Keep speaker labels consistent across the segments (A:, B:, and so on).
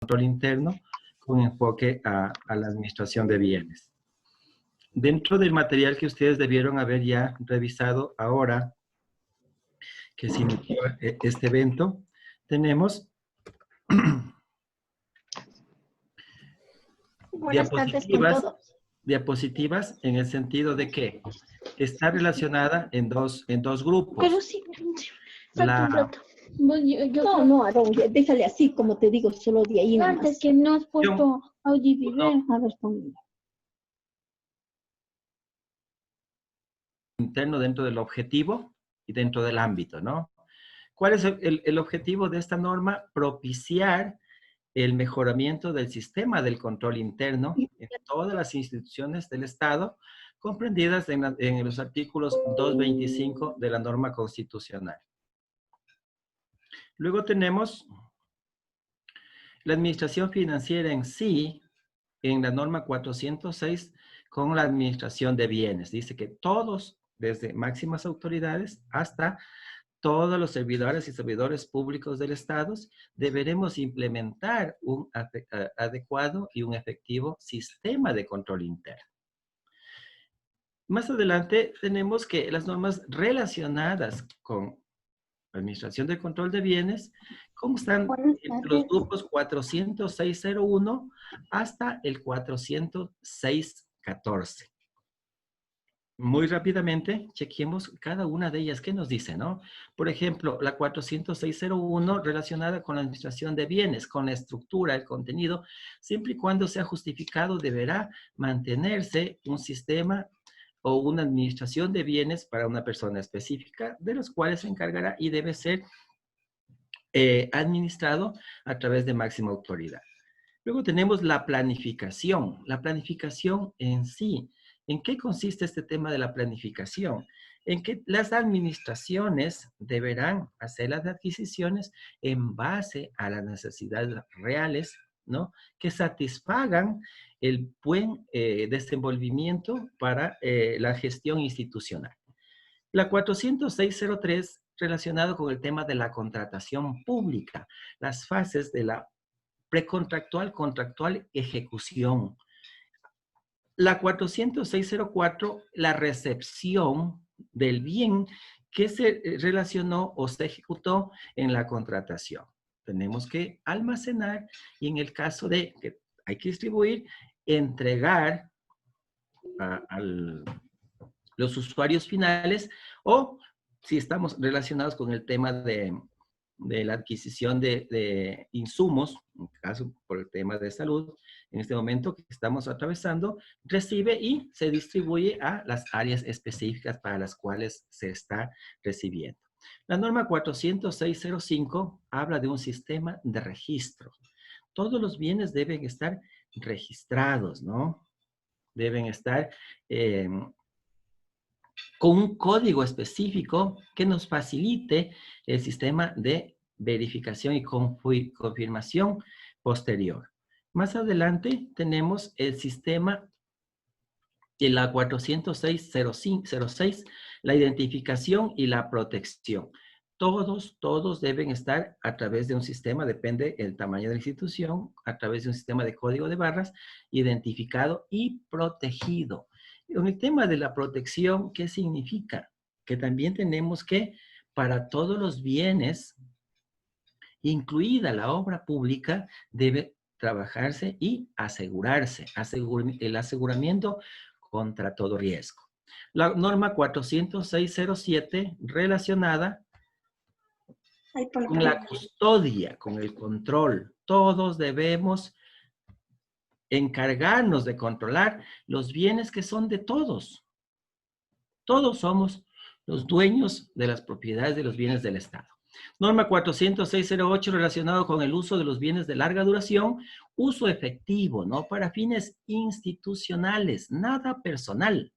A: control interno con enfoque a la administración de bienes. Dentro del material que ustedes debieron haber ya revisado ahora, que se inició este evento, tenemos
B: Buenas tardes con todos.
A: diapositivas en el sentido de que está relacionada en dos grupos.
B: Pero sí, falta un
A: La,
B: rato. No, Aarón, déjale así, como te digo, solo de ahí nomás.
C: Antes que no has puesto audiovisual.
B: A ver, ponme.
A: interno dentro del objetivo y dentro del ámbito, ¿no? ¿Cuál es el objetivo de esta norma? Propiciar el mejoramiento del sistema del control interno en todas las instituciones del Estado, comprendidas en los artículos 225 de la norma constitucional. Luego tenemos la administración financiera en sí, en la norma 406, con la administración de bienes. Dice que todos, desde máximas autoridades hasta todos los servidores y servidores públicos del Estado, deberemos implementar un adecuado y un efectivo sistema de control interno. Más adelante tenemos que las normas relacionadas con la administración de control de bienes constan en los grupos 406.01 hasta el 406.14. Muy rápidamente, chequemos cada una de ellas. ¿Qué nos dice, no? Por ejemplo, la 406.01 relacionada con la administración de bienes, con la estructura, el contenido, siempre y cuando sea justificado, deberá mantenerse un sistema o una administración de bienes para una persona específica, de los cuales se encargará y debe ser administrado a través de máxima autoridad. Luego tenemos la planificación. La planificación en sí. ¿En qué consiste este tema de la planificación? En que las administraciones deberán hacer las adquisiciones en base a las necesidades reales, ¿no? Que satisfagan el buen desenvolvimiento para la gestión institucional. La 406.03, relacionado con el tema de la contratación pública, las fases de la precontractual, contractual, ejecución. La 406.04, la recepción del bien que se relacionó o se ejecutó en la contratación. Tenemos que almacenar y en el caso de que hay que distribuir, entregar a los usuarios finales o si estamos relacionados con el tema de la adquisición de insumos, en caso por el tema de salud, en este momento que estamos atravesando, recibe y se distribuye a las áreas específicas para las cuales se está recibiendo. La norma 406.05 habla de un sistema de registro. Todos los bienes deben estar registrados, ¿no? Deben estar con un código específico que nos facilite el sistema de verificación y confirmación posterior. Más adelante tenemos el sistema de la 406.06, la identificación y la protección. Todos deben estar a través de un sistema, depende del tamaño de la institución, a través de un sistema de código de barras, identificado y protegido. En el tema de la protección, ¿qué significa? Que también tenemos que, para todos los bienes, incluida la obra pública, debe trabajarse y asegurarse, el aseguramiento contra todo riesgo. La norma 406.07 relacionada con la custodia, con el control. Todos debemos encargarnos de controlar los bienes que son de todos. Todos somos los dueños de las propiedades de los bienes del Estado. Norma 406.08 relacionado con el uso de los bienes de larga duración, uso efectivo, ¿no? Para fines institucionales, nada personal.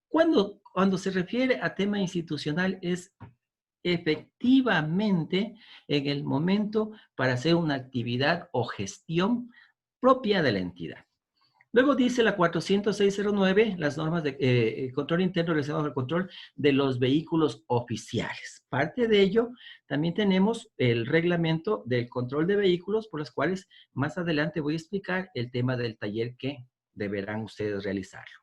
A: Cuando se refiere a tema institucional es efectivamente en el momento para hacer una actividad o gestión propia de la entidad. Luego dice la 40609, las normas de control interno relacionadas al control de los vehículos oficiales. Parte de ello, también tenemos el reglamento del control de vehículos, por los cuales más adelante voy a explicar el tema del taller que deberán ustedes realizarlo.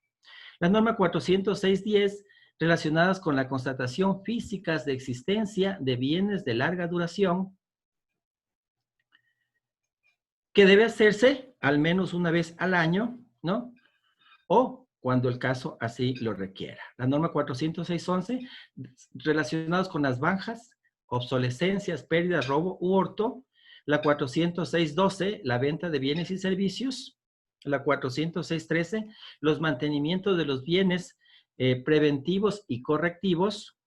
A: La norma 40610, relacionadas con la constatación físicas de existencia de bienes de larga duración, que debe hacerse al menos una vez al año, ¿no? O cuando el caso así lo requiera. La norma 40611, relacionados con las bajas, obsolescencias, pérdidas, robo u hurto. La 40612, la venta de bienes y servicios. La 40613, los mantenimientos de los bienes preventivos y correctivos.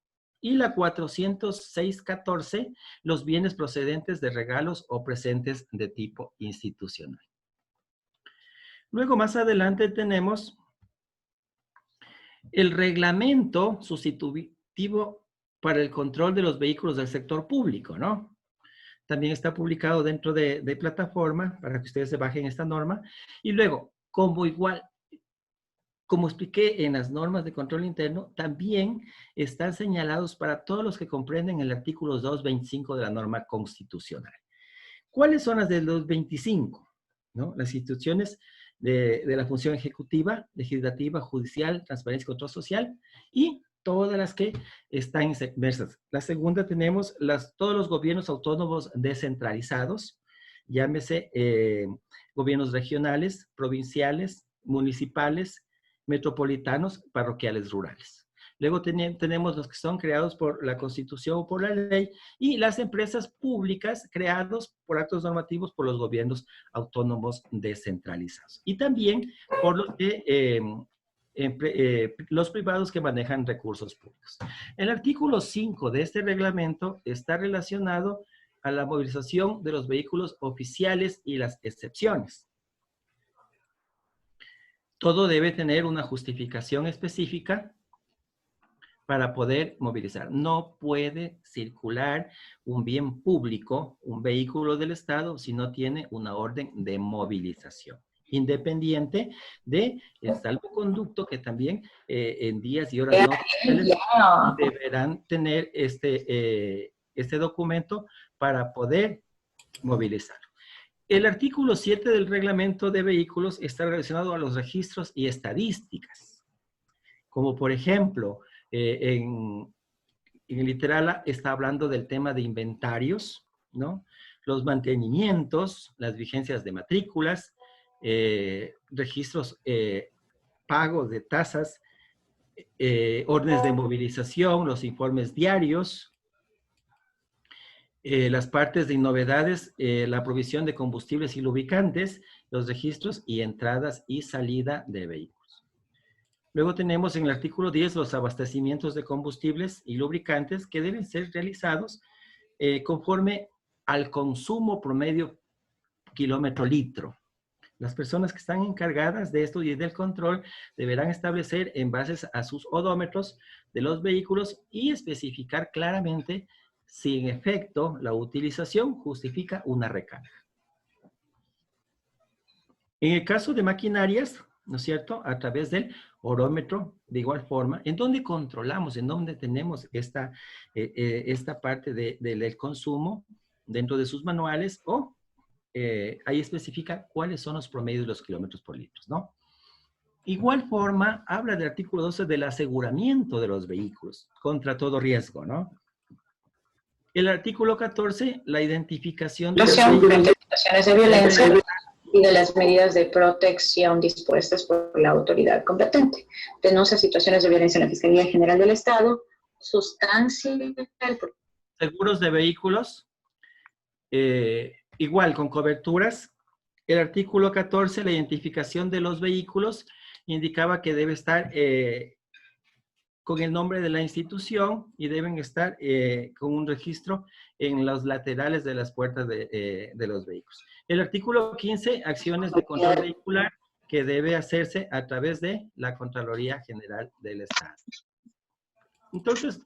A: Y la 40614, los bienes procedentes de regalos o presentes de tipo institucional. Luego, más adelante tenemos el reglamento sustitutivo para el control de los vehículos del sector público, ¿no? También está publicado dentro de plataforma para que ustedes se bajen esta norma. Y luego, como expliqué en las normas de control interno, también están señalados para todos los que comprenden el artículo 225 de la norma constitucional. ¿Cuáles son las de los 25? ¿No? Las instituciones de la función ejecutiva, legislativa, judicial, transparencia y control social, y todas las que están inmersas. La segunda tenemos todos los gobiernos autónomos descentralizados, llámese gobiernos regionales, provinciales, municipales, metropolitanos, parroquiales, rurales. Luego tenemos los que son creados por la Constitución o por la ley, y las empresas públicas creados por actos normativos por los gobiernos autónomos descentralizados. Y también por los privados que manejan recursos públicos. El artículo 5 de este reglamento está relacionado a la movilización de los vehículos oficiales y las excepciones. Todo debe tener una justificación específica para poder movilizar. No puede circular un bien público, un vehículo del Estado, si no tiene una orden de movilización, independiente del salvoconducto, que también en días y horas no deberán tener este documento para poder movilizar. El artículo 7 del reglamento de vehículos está relacionado a los registros y estadísticas, como por ejemplo, en el literal A está hablando del tema de inventarios, ¿no? Los mantenimientos, las vigencias de matrículas, registros, pagos de tasas, órdenes de movilización, los informes diarios, las partes de novedades, la provisión de combustibles y lubricantes, los registros y entradas y salida de vehículos. Luego tenemos en el artículo 10 los abastecimientos de combustibles y lubricantes que deben ser realizados conforme al consumo promedio kilómetro litro. Las personas que están encargadas de esto y del control deberán establecer en base a sus odómetros de los vehículos y especificar claramente si en efecto la utilización justifica una recarga. En el caso de maquinarias, ¿no es cierto?, a través del orómetro, de igual forma, en donde controlamos, en donde tenemos esta parte del consumo dentro de sus manuales, o ahí especifica cuáles son los promedios de los kilómetros por litro, ¿no? Igual forma, habla del artículo 12 del aseguramiento de los vehículos contra todo riesgo, ¿no? El artículo 14, la identificación de
D: durante situaciones de violencia y de las medidas de protección dispuestas por la autoridad competente. Denuncia situaciones de violencia en la Fiscalía General del Estado, sustancia.
A: Seguros de vehículos, igual con coberturas. El artículo 14, la identificación de los vehículos, indicaba que debe estar con el nombre de la institución y deben estar con un registro en los laterales de las puertas de los vehículos. El artículo 15, acciones de control vehicular, que debe hacerse a través de la Contraloría General del Estado. Entonces,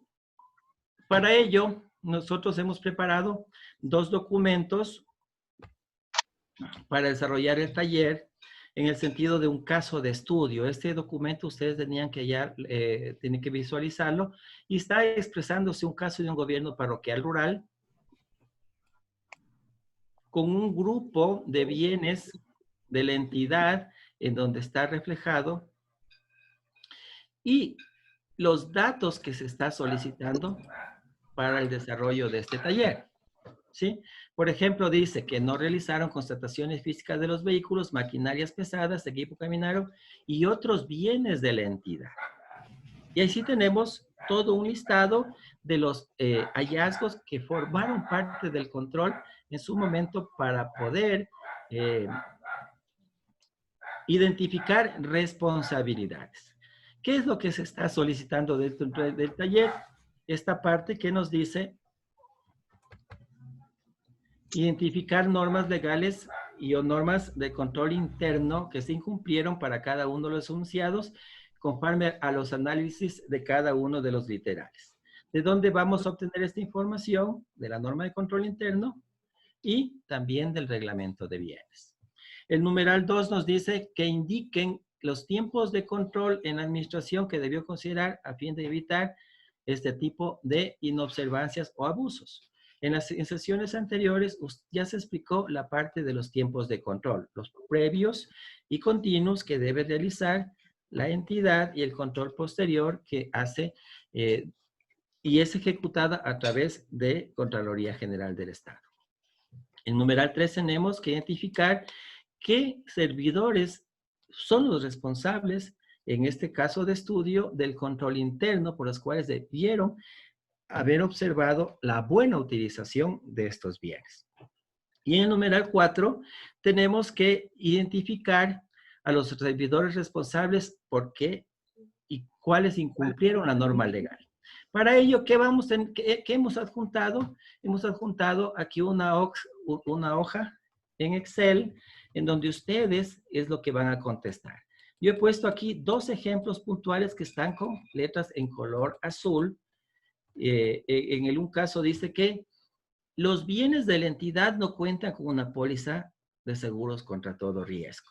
A: para ello, nosotros hemos preparado 2 documentos para desarrollar el taller. en el sentido de un caso de estudio. Este documento ustedes tenían que hallar, tienen que visualizarlo, y está expresándose un caso de un gobierno parroquial rural con un grupo de bienes de la entidad en donde está reflejado y los datos que se está solicitando para el desarrollo de este taller. ¿Sí? Por ejemplo, dice que no realizaron constataciones físicas de los vehículos, maquinarias pesadas, equipo caminero y otros bienes de la entidad. Y ahí sí tenemos todo un listado de los hallazgos que formaron parte del control en su momento para poder identificar responsabilidades. ¿Qué es lo que se está solicitando dentro del taller? Esta parte que nos dice identificar normas legales y o normas de control interno que se incumplieron para cada uno de los enunciados conforme a los análisis de cada uno de los literales. ¿De dónde vamos a obtener esta información? De la norma de control interno y también del reglamento de bienes. El numeral 2 nos dice que indiquen los tiempos de control en administración que debió considerar a fin de evitar este tipo de inobservancias o abusos. En sesiones anteriores ya se explicó la parte de los tiempos de control, los previos y continuos que debe realizar la entidad y el control posterior que hace y es ejecutada a través de Contraloría General del Estado. En numeral 3 tenemos que identificar qué servidores son los responsables, en este caso de estudio, del control interno por los cuales debieron haber observado la buena utilización de estos bienes. Y en el numeral 4 tenemos que identificar a los servidores responsables por qué y cuáles incumplieron la norma legal. Para ello, ¿qué hemos adjuntado? Hemos adjuntado aquí una hoja en Excel en donde ustedes es lo que van a contestar. Yo he puesto aquí 2 ejemplos puntuales que están con letras en color azul. En un caso dice que los bienes de la entidad no cuentan con una póliza de seguros contra todo riesgo.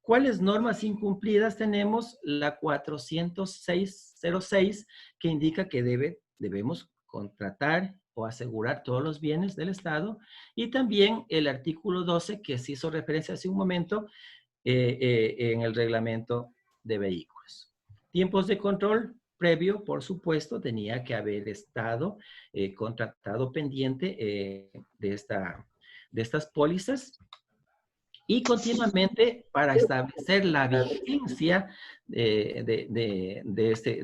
A: ¿Cuáles normas incumplidas tenemos? La 406 que indica que debemos contratar o asegurar todos los bienes del Estado, y también el artículo 12 que se hizo referencia hace un momento en el reglamento de vehículos. Tiempos de control previo, por supuesto, tenía que haber estado contratado pendiente de estas pólizas y continuamente para establecer la vigencia de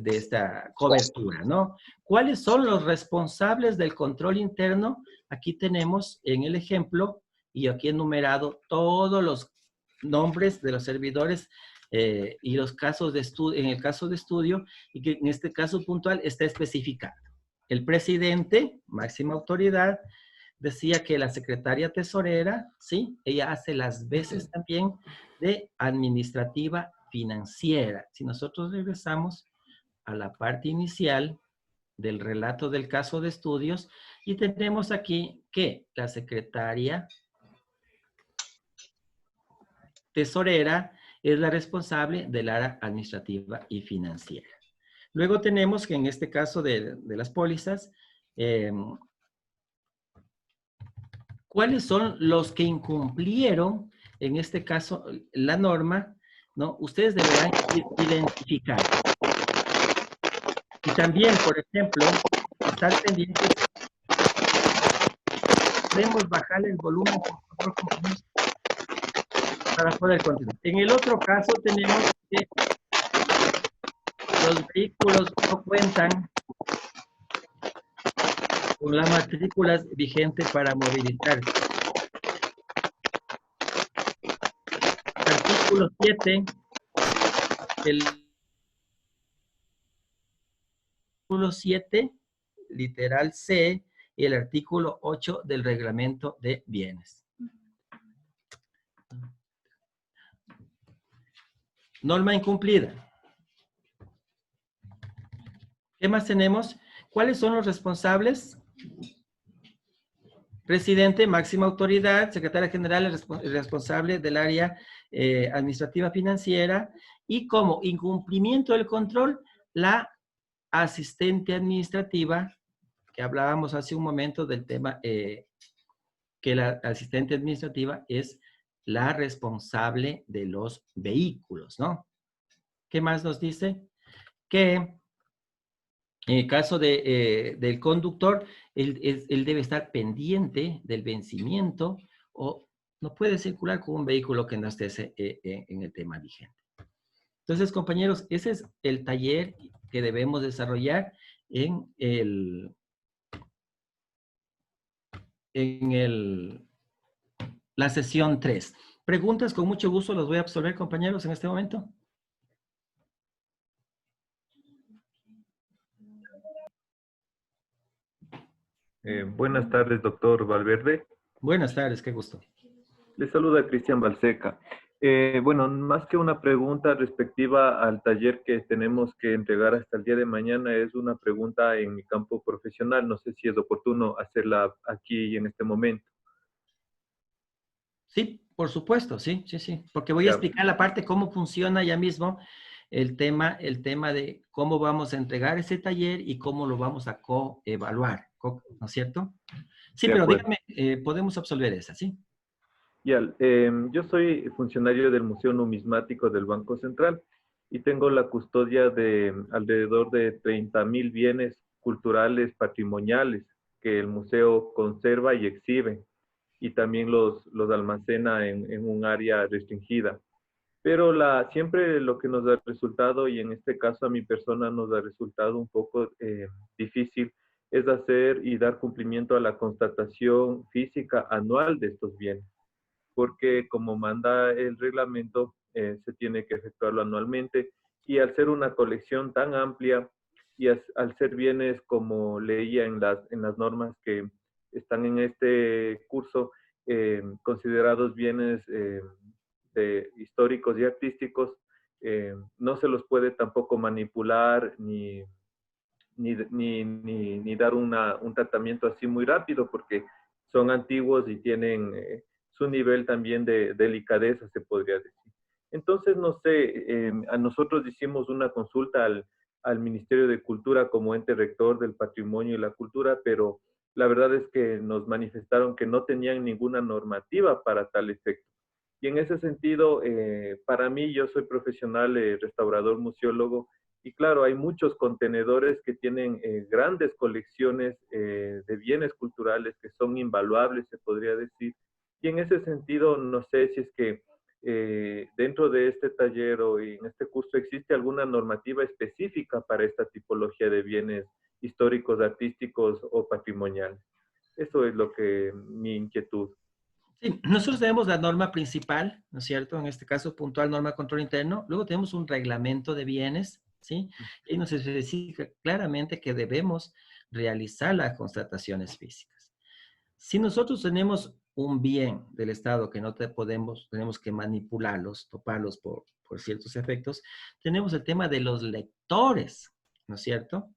A: esta cobertura, ¿no? ¿Cuáles son los responsables del control interno? Aquí tenemos en el ejemplo y aquí enumerado todos los nombres de los servidores y los casos de estudio, en el caso de estudio, y que en este caso puntual está especificado. El presidente, máxima autoridad, decía que la secretaria tesorera, sí, ella hace las veces también de administrativa financiera. Si nosotros regresamos a la parte inicial del relato del caso de estudios, y tenemos aquí que la secretaria tesorera es la responsable del área administrativa y financiera. Luego tenemos que en este caso de las pólizas, ¿cuáles son los que incumplieron, en este caso, la norma? ¿No? Ustedes deberán identificar. Y también, por ejemplo, estar pendientes. Podemos bajarle el volumen, por favor, para poder continuar. En el otro caso tenemos que los vehículos no cuentan con las matrículas vigentes para movilizarse. Artículo 7, el artículo 7, literal C, y el artículo 8 del reglamento de bienes. Norma incumplida. ¿Qué más tenemos? ¿Cuáles son los responsables? Presidente, máxima autoridad, secretaria general, el responsable del área administrativa financiera, y como incumplimiento del control, la asistente administrativa, que hablábamos hace un momento del tema que la asistente administrativa es la responsable de los vehículos, ¿no? ¿Qué más nos dice? Que en el caso del conductor, él debe estar pendiente del vencimiento o no puede circular con un vehículo que no esté en el tema vigente. Entonces, compañeros, ese es el taller que debemos desarrollar en la sesión 3. Preguntas, con mucho gusto los voy a absolver, compañeros, en este momento.
E: Buenas tardes, doctor Valverde.
A: Buenas tardes, qué gusto.
E: Le saluda Cristian Balseca. Bueno, más que una pregunta respectiva al taller que tenemos que entregar hasta el día de mañana, es una pregunta en mi campo profesional. No sé si es oportuno hacerla aquí y en este momento.
A: Sí, por supuesto, sí, sí, sí. Porque voy a explicar la parte cómo funciona ya mismo el tema de cómo vamos a entregar ese taller y cómo lo vamos a coevaluar, ¿no es cierto? Sí, pero dígame, podemos absolver esa, ¿sí?
E: Ya, yo soy funcionario del Museo Numismático del Banco Central y tengo la custodia de alrededor de 30.000 bienes culturales patrimoniales que el museo conserva y exhibe, y también los almacena en un área restringida. Pero siempre lo que nos ha resultado, y en este caso a mi persona nos ha resultado un poco difícil, es hacer y dar cumplimiento a la constatación física anual de estos bienes, porque como manda el reglamento, se tiene que efectuarlo anualmente, y al ser una colección tan amplia y al ser bienes, como leía en las normas que están en este curso, considerados bienes históricos y artísticos, no se los puede tampoco manipular ni dar un tratamiento así muy rápido, porque son antiguos y tienen su nivel también de delicadeza, se podría decir. Entonces, no sé, a nosotros hicimos una consulta al Ministerio de Cultura como ente rector del patrimonio y la cultura, pero la verdad es que nos manifestaron que no tenían ninguna normativa para tal efecto. Y en ese sentido, para mí, yo soy profesional restaurador museólogo, y claro, hay muchos contenedores que tienen grandes colecciones de bienes culturales que son invaluables, se podría decir. Y en ese sentido, no sé si es que dentro de este taller o en este curso existe alguna normativa específica para esta tipología de bienes históricos, artísticos o patrimoniales. Eso es lo que mi inquietud.
A: Sí, nosotros tenemos la norma principal, ¿no es cierto? En este caso, puntual norma de control interno. Luego tenemos un reglamento de bienes, ¿sí? Y nos especifica claramente que debemos realizar las constataciones físicas. Si nosotros tenemos un bien del Estado que no tenemos que manipularlos, toparlos por ciertos efectos, tenemos el tema de los lectores, ¿no es cierto?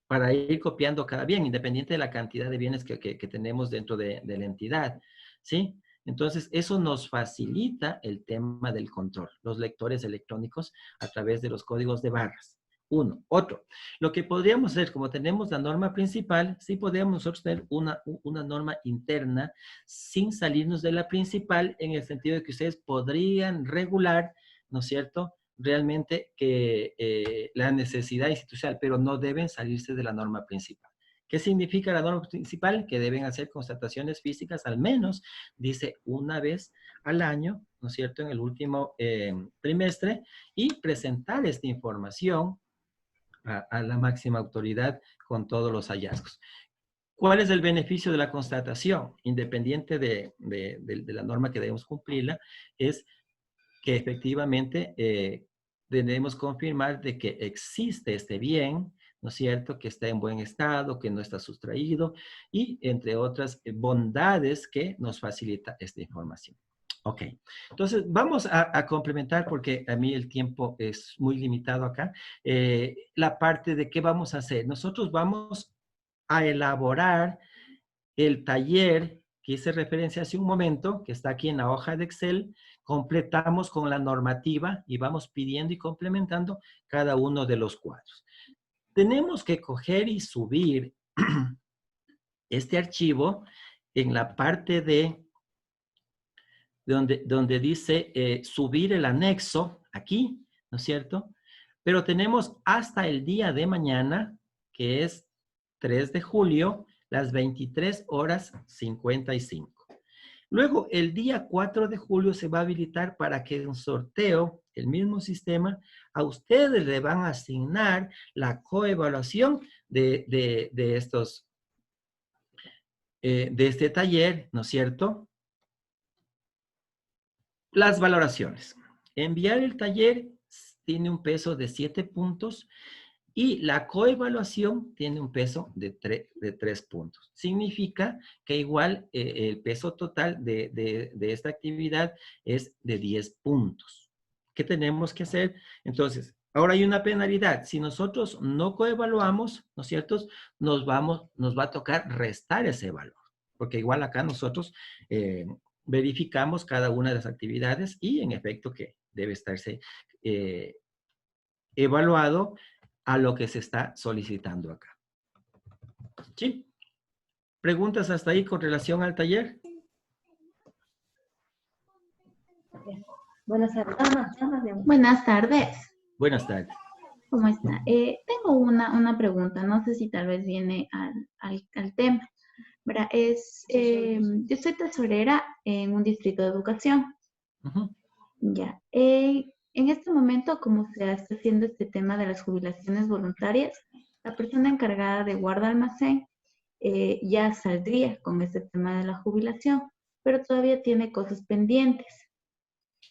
A: Para ir copiando cada bien, independiente de la cantidad de bienes que tenemos dentro de la entidad, ¿sí? Entonces, eso nos facilita el tema del control, los lectores electrónicos a través de los códigos de barras. Uno. Otro, lo que podríamos hacer, como tenemos la norma principal, sí podríamos nosotros tener una norma interna sin salirnos de la principal, en el sentido de que ustedes podrían regular, ¿no es cierto?, realmente que la necesidad institucional, pero no deben salirse de la norma principal. ¿Qué significa la norma principal? Que deben hacer constataciones físicas al menos, dice, una vez al año, ¿no es cierto?, en el último trimestre, y presentar esta información a la máxima autoridad con todos los hallazgos. ¿Cuál es el beneficio de la constatación? Independiente de la norma que debemos cumplirla, es que efectivamente debemos confirmar de que existe este bien, ¿no es cierto?, que está en buen estado, que no está sustraído, y entre otras bondades que nos facilita esta información. Ok, entonces vamos a complementar, porque a mí el tiempo es muy limitado acá, la parte de qué vamos a hacer. Nosotros vamos a elaborar el taller que hice referencia hace un momento, que está aquí en la hoja de Excel, completamos con la normativa y vamos pidiendo y complementando cada uno de los cuadros. Tenemos que coger y subir este archivo en la parte de donde dice subir el anexo, aquí, ¿no es cierto? Pero tenemos hasta el día de mañana, que es 3 de julio, las 23 horas 55. Luego, el día 4 de julio se va a habilitar para que en un sorteo, el mismo sistema, a ustedes le van a asignar la coevaluación de este taller, ¿no es cierto? Las valoraciones. Enviar el taller tiene un peso de 7 puntos y la coevaluación tiene un peso de 3 puntos. Significa que igual el peso total de esta actividad es de 10 puntos. ¿Qué tenemos que hacer? Entonces, ahora hay una penalidad. Si nosotros no coevaluamos, ¿no es cierto? Nos va a tocar restar ese valor. Porque igual acá nosotros verificamos cada una de las actividades y en efecto que debe estarse evaluado a lo que se está solicitando acá. ¿Sí? ¿Preguntas hasta ahí con relación al taller?
B: Buenas tardes.
C: Buenas tardes.
A: Buenas tardes.
C: ¿Cómo está? Tengo una pregunta, no sé si tal vez viene al tema. ¿Verdad? Yo soy tesorera en un distrito de educación.
A: Uh-huh.
C: Ya. En este momento, como se está haciendo este tema de las jubilaciones voluntarias, la persona encargada de guarda almacén ya saldría con este tema de la jubilación, pero todavía tiene cosas pendientes.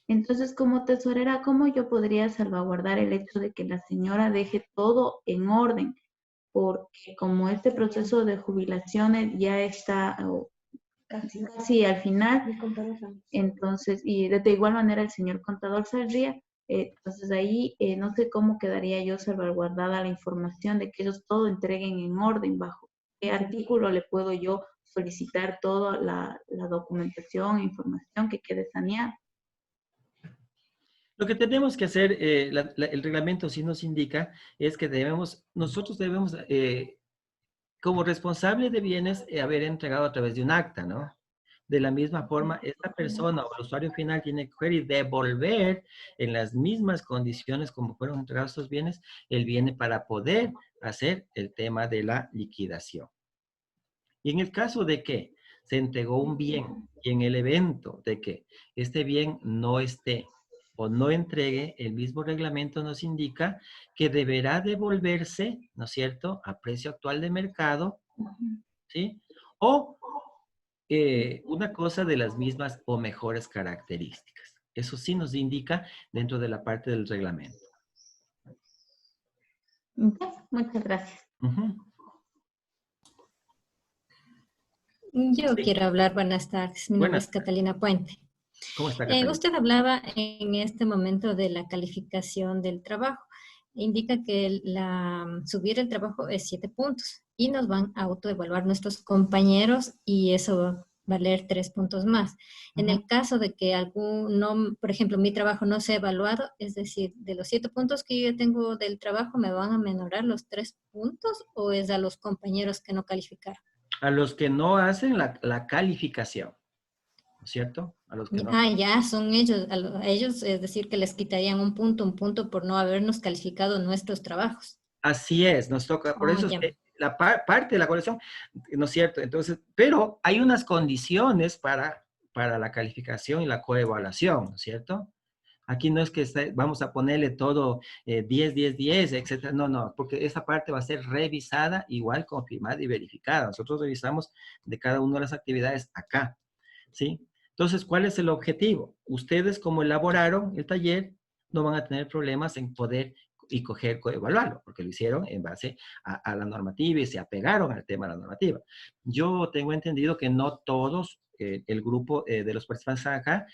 C: Entonces, como tesorera, ¿cómo yo podría salvaguardar el hecho de que la señora deje todo en orden? Porque como este proceso de jubilaciones ya está casi al final, entonces, y de igual manera el señor contador saldría, entonces ahí no sé cómo quedaría yo salvaguardada la información de que ellos todo entreguen en orden, bajo qué artículo le puedo yo solicitar toda la documentación e información que quede saneada.
A: Lo que tenemos que hacer, el reglamento sí nos indica, es que nosotros debemos, como responsable de bienes, haber entregado a través de un acta, ¿no? De la misma forma, esta persona o el usuario final tiene que coger y devolver en las mismas condiciones como fueron entregados estos bienes, el bien para poder hacer el tema de la liquidación. Y en el caso de que se entregó un bien y en el evento de que este bien no esté o no entregue, el mismo reglamento nos indica que deberá devolverse, ¿no es cierto?, a precio actual de mercado, ¿sí? O una cosa de las mismas o mejores características. Eso sí nos indica dentro de la parte del reglamento.
C: Okay, muchas gracias.
A: Uh-huh.
F: Yo
A: Sí.
F: quiero hablar, buenas tardes, mi nombre es Catalina Puente.
A: ¿Cómo está, Catalina?
F: Usted hablaba en este momento de la calificación del trabajo. Indica que subir el trabajo es 7 puntos y nos van a autoevaluar nuestros compañeros y eso va a valer 3 puntos más. En el caso de que por ejemplo, mi trabajo no sea evaluado, es decir, de los 7 puntos que yo tengo del trabajo, ¿me van a menorar los 3 puntos o es a los compañeros que no calificaron?
A: A los que no hacen la calificación, ¿no es cierto? A los que no.
F: Ya, son ellos, a ellos, es decir, que les quitarían un punto por no habernos calificado nuestros trabajos.
A: Así es, nos toca, por eso es que la parte de la colección, ¿no es cierto? Entonces, pero hay unas condiciones para la calificación y la coevaluación, ¿no es cierto? Aquí no es que vamos a ponerle todo 10, 10, 10, etcétera. No, porque esa parte va a ser revisada, igual confirmada y verificada. Nosotros revisamos de cada una de las actividades acá, ¿sí? Entonces, ¿cuál es el objetivo? Ustedes, como elaboraron el taller, no van a tener problemas en poder y coevaluarlo, porque lo hicieron en base a la normativa y se apegaron al tema de la normativa. Yo tengo entendido que no todos el grupo de los participantes acá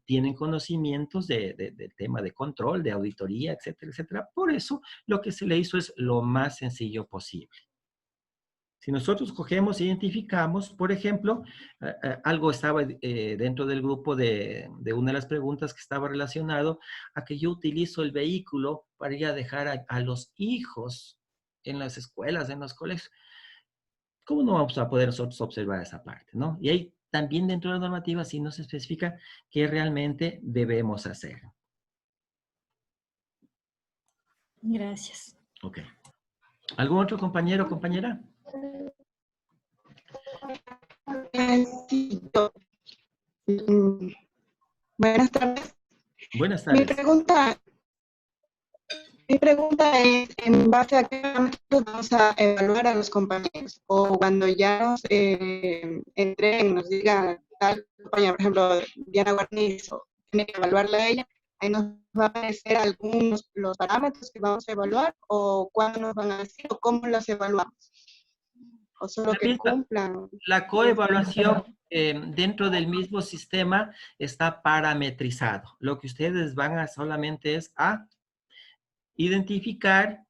A: tienen conocimientos del tema de control, de auditoría, etcétera, etcétera. Por eso, lo que se le hizo es lo más sencillo posible. Si nosotros cogemos e identificamos, por ejemplo, algo estaba dentro del grupo de una de las preguntas que estaba relacionado a que yo utilizo el vehículo para ir a dejar a los hijos en las escuelas, en los colegios. ¿Cómo no vamos a poder nosotros observar esa parte, no? Y ahí también dentro de la normativa sí nos especifica qué realmente debemos hacer.
F: Gracias.
A: Ok. ¿Algún otro compañero o compañera?
G: Sí, yo. Buenas tardes.
A: Buenas
G: Mi
A: tardes.
G: pregunta es, ¿en base a qué parámetros vamos a evaluar a los compañeros? O cuando ya nos entreguen, nos diga tal compañera, por ejemplo, Diana Guarnizo, tiene que evaluarla a ella, ahí nos va a aparecer algunos los parámetros que vamos a evaluar, o cuándo nos van a decir, o cómo los evaluamos. O solo que cumplan.
A: La coevaluación dentro del mismo sistema está parametrizado. Lo que ustedes van a solamente es a identificar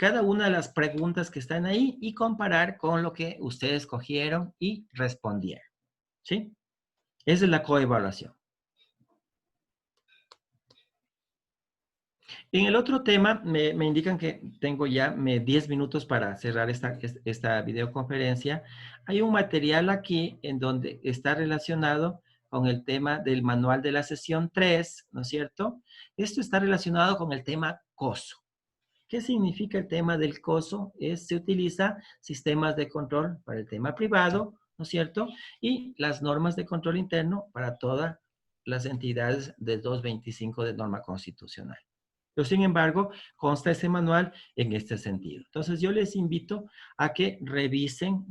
A: cada una de las preguntas que están ahí y comparar con lo que ustedes cogieron y respondieron. ¿Sí? Esa es la coevaluación. En el otro tema, me indican que tengo ya 10 minutos para cerrar esta videoconferencia. Hay un material aquí en donde está relacionado con el tema del manual de la sesión 3, ¿no es cierto? Esto está relacionado con el tema COSO. ¿Qué significa el tema del COSO? Se utiliza sistemas de control para el tema privado, ¿no es cierto? Y las normas de control interno para todas las entidades del 225 de norma constitucional. Pero sin embargo, consta ese manual en este sentido. Entonces, yo les invito a que revisen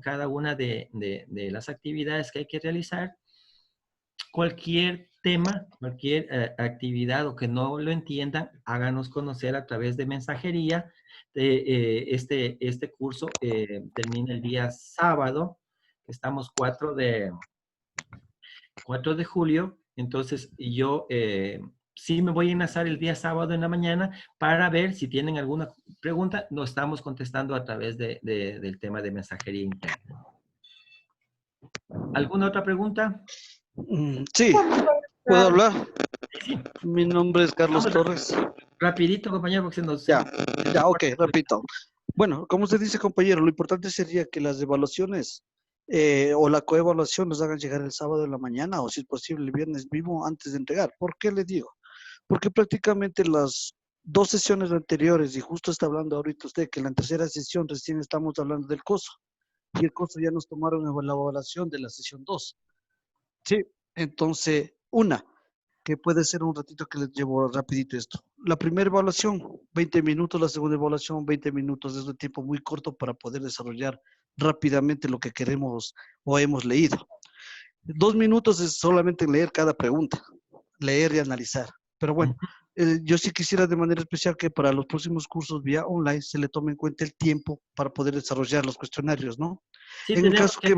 A: cada una de las actividades que hay que realizar. Cualquier tema, cualquier actividad o que no lo entiendan, háganos conocer a través de mensajería. Este curso termina el día sábado. Estamos 4 de julio. Entonces, yo sí me voy a enlazar el día sábado en la mañana para ver si tienen alguna pregunta. Lo estamos contestando a través del tema de mensajería interna. ¿Alguna otra pregunta?
H: Sí, ¿puedo hablar?
A: Sí.
H: Mi nombre es Carlos Torres.
A: Rapidito, compañero, porque se nos...
H: Ya, ok, repito. Bueno, como usted dice, compañero, lo importante sería que las evaluaciones o la coevaluación nos hagan llegar el sábado en la mañana o si es posible el viernes mismo antes de entregar. ¿Por qué le digo? Porque prácticamente las 2 sesiones anteriores, y justo está hablando ahorita usted que en la tercera sesión recién estamos hablando del COSO, y el COSO ya nos tomaron la evaluación de la sesión 2. Sí, entonces, que puede ser un ratito que les llevo rapidito esto. La primera evaluación, 20 minutos, la segunda evaluación, 20 minutos, es un tiempo muy corto para poder desarrollar rápidamente lo que queremos o hemos leído. 2 minutos es solamente leer cada pregunta, leer y analizar. Pero bueno, yo sí quisiera de manera especial que para los próximos cursos vía online se le tome en cuenta el tiempo para poder desarrollar los cuestionarios, ¿no?
A: Sí,
H: en el caso que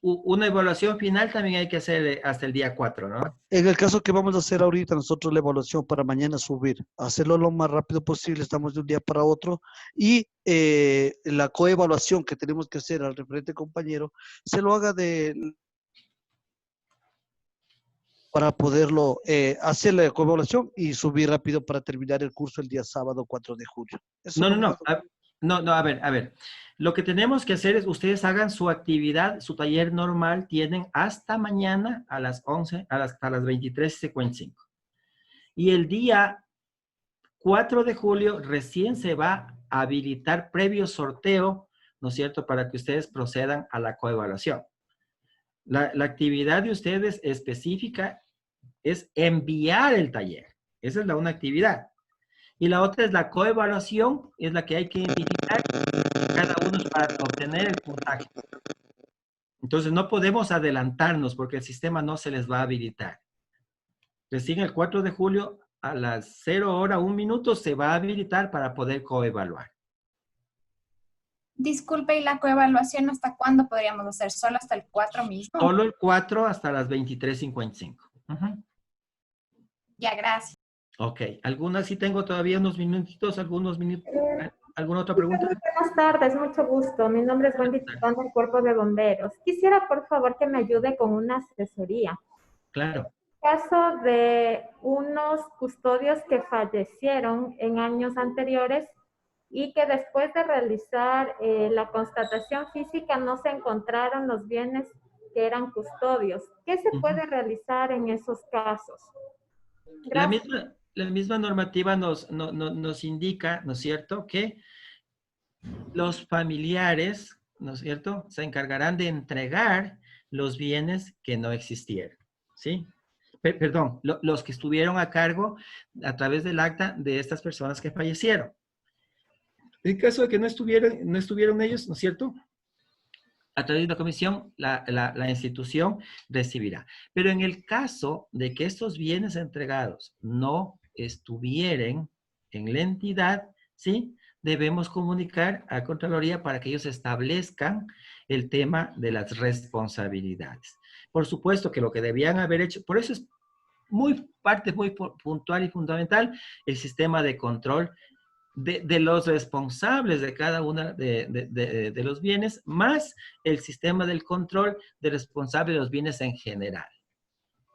A: una evaluación final también hay que hacer hasta el día 4, ¿no?
H: En el caso que vamos a hacer ahorita nosotros la evaluación para mañana subir, hacerlo lo más rápido posible, estamos de un día para otro, y la coevaluación que tenemos que hacer al referente compañero, se lo haga para poderlo hacer la coevaluación y subir rápido para terminar el curso el día sábado 4 de julio. Eso
A: No, a ver. Lo que tenemos que hacer es, ustedes hagan su actividad, su taller normal, tienen hasta mañana a las 11, hasta las 23:55. Y el día 4 de julio recién se va a habilitar previo sorteo, ¿no es cierto?, para que ustedes procedan a la coevaluación. La actividad de ustedes específica es enviar el taller. Esa es una actividad. Y la otra es la coevaluación, es la que hay que identificar cada uno para obtener el puntaje. Entonces no podemos adelantarnos porque el sistema no se les va a habilitar. Recién el 4 de julio a las 0:01 se va a habilitar para poder coevaluar.
I: Disculpe, ¿y la coevaluación hasta cuándo podríamos hacer? ¿Solo hasta el 4 mismo?
A: Solo el 4 hasta las 23:55.
I: Ya, gracias.
A: Ok. ¿Algunas? Sí tengo todavía unos minutitos, algunos minutos. ¿Alguna otra pregunta?
J: Buenas tardes, mucho gusto. Mi nombre es Wendy Titón del Cuerpo de Bomberos. Quisiera, por favor, que me ayude con una asesoría.
A: Claro.
J: Caso de unos custodios que fallecieron en años anteriores y que después de realizar la constatación física no se encontraron los bienes que eran custodios. ¿Qué se puede realizar en esos casos?
A: La misma normativa nos indica, ¿no es cierto?, que los familiares, ¿no es cierto?, se encargarán de entregar los bienes que no existieron, ¿sí? Perdón, los que estuvieron a cargo a través del acta de estas personas que fallecieron. En caso de que no estuvieron ellos, ¿no es cierto?, a través de la comisión, la institución recibirá. Pero en el caso de que estos bienes entregados no estuvieran en la entidad, ¿sí?, debemos comunicar a Contraloría para que ellos establezcan el tema de las responsabilidades. Por supuesto que lo que debían haber hecho, por eso es parte muy puntual y fundamental el sistema de control de los responsables de cada uno de los bienes, más el sistema del control de responsables de los bienes en general.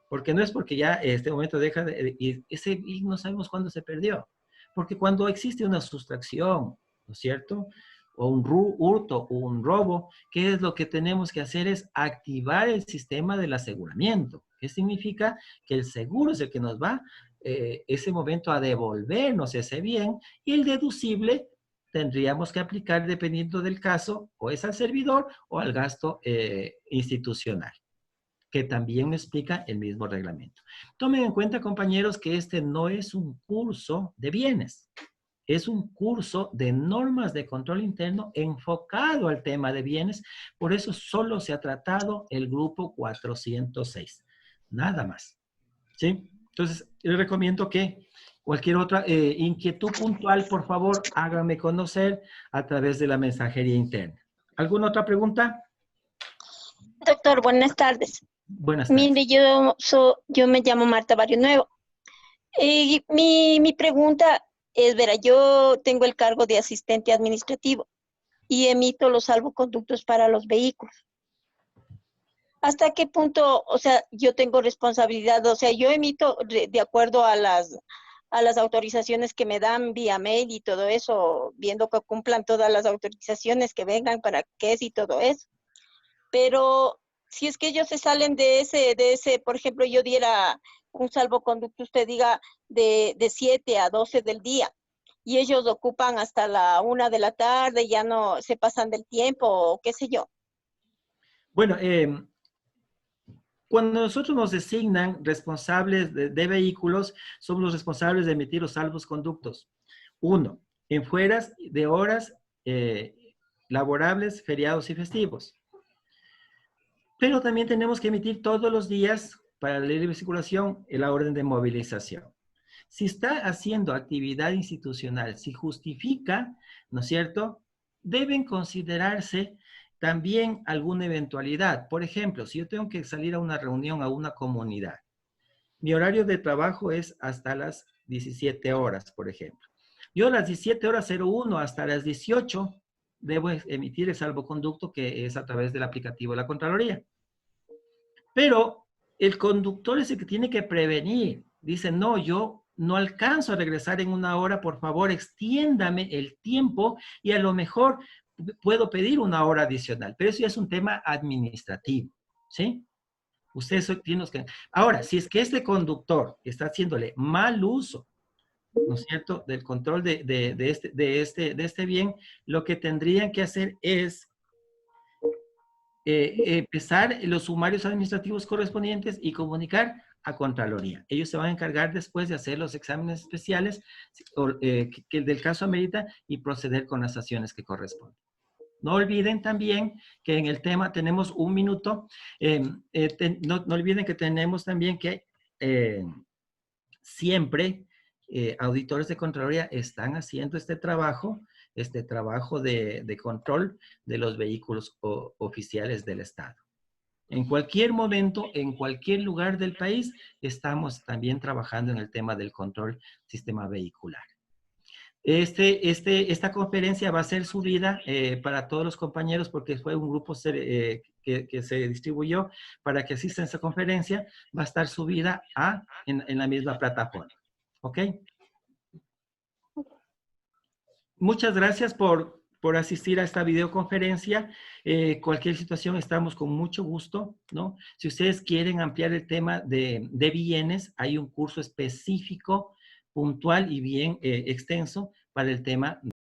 A: Porque no es porque ya este momento deja y no sabemos cuándo se perdió. Porque cuando existe una sustracción, ¿no es cierto?, o un hurto o un robo, ¿qué es lo que tenemos que hacer? Es activar el sistema del aseguramiento. ¿Qué significa? Que el seguro es el que nos va ese momento a devolvernos ese bien, y el deducible tendríamos que aplicar dependiendo del caso, o es al servidor o al gasto institucional, que también explica el mismo reglamento. Tomen en cuenta, compañeros, que este no es un curso de bienes, es un curso de normas de control interno enfocado al tema de bienes, por eso solo se ha tratado el grupo 406, nada más, ¿sí? Entonces, les recomiendo que cualquier otra inquietud puntual, por favor, háganme conocer a través de la mensajería interna. ¿Alguna otra pregunta?
B: Doctor, buenas tardes.
A: Buenas tardes.
B: Mire, yo me llamo Marta Barrio Nuevo. Mi pregunta es, verá, yo tengo el cargo de asistente administrativo y emito los salvoconductos para los vehículos. ¿Hasta qué punto, o sea, yo tengo responsabilidad? O sea, yo emito de acuerdo a las autorizaciones que me dan vía mail y todo eso, viendo que cumplan todas las autorizaciones que vengan para qué es y todo eso. Pero si es que ellos se salen de ese, por ejemplo, yo diera un salvoconducto, usted diga, de 7 a 12 del día, y ellos ocupan hasta la 1 de la tarde, ya no se pasan del tiempo, o qué sé yo.
A: Bueno, cuando nosotros nos designan responsables de vehículos, somos los responsables de emitir los salvoconductos. 1, en fueras de horas laborables, feriados y festivos. Pero también tenemos que emitir todos los días para la libre circulación la orden de movilización. Si está haciendo actividad institucional, si justifica, ¿no es cierto?, deben considerarse también alguna eventualidad. Por ejemplo, si yo tengo que salir a una reunión, a una comunidad, mi horario de trabajo es hasta las 17 horas, por ejemplo. Yo a las 17:01 hasta las 18 debo emitir el salvoconducto, que es a través del aplicativo de la Contraloría. Pero el conductor es el que tiene que prevenir. Dice, no, yo no alcanzo a regresar en 1 hora, por favor, extiéndame el tiempo y a lo mejor puedo pedir 1 hora adicional. Pero eso ya es un tema administrativo, ¿sí? Ustedes tienen que... Ahora, si es que este conductor está haciéndole mal uso, ¿no es cierto?, del control de este bien, lo que tendrían que hacer es empezar los sumarios administrativos correspondientes y comunicar a Contraloría. Ellos se van a encargar después de hacer los exámenes especiales que el del caso amerita y proceder con las acciones que corresponden. No olviden también que en el tema tenemos 1 minuto. No olviden que tenemos también que siempre auditores de Contraloría están haciendo este trabajo de control de los vehículos oficiales del Estado. En cualquier momento, en cualquier lugar del país, estamos también trabajando en el tema del control sistema vehicular. Esta conferencia va a ser subida para todos los compañeros porque fue un grupo que se distribuyó para que asistan a esta conferencia. Va a estar subida en la misma plataforma. ¿Ok? Muchas gracias por asistir a esta videoconferencia. Cualquier situación estamos con mucho gusto, ¿no? Si ustedes quieren ampliar el tema de bienes, hay un curso específico, puntual y bien extenso para el tema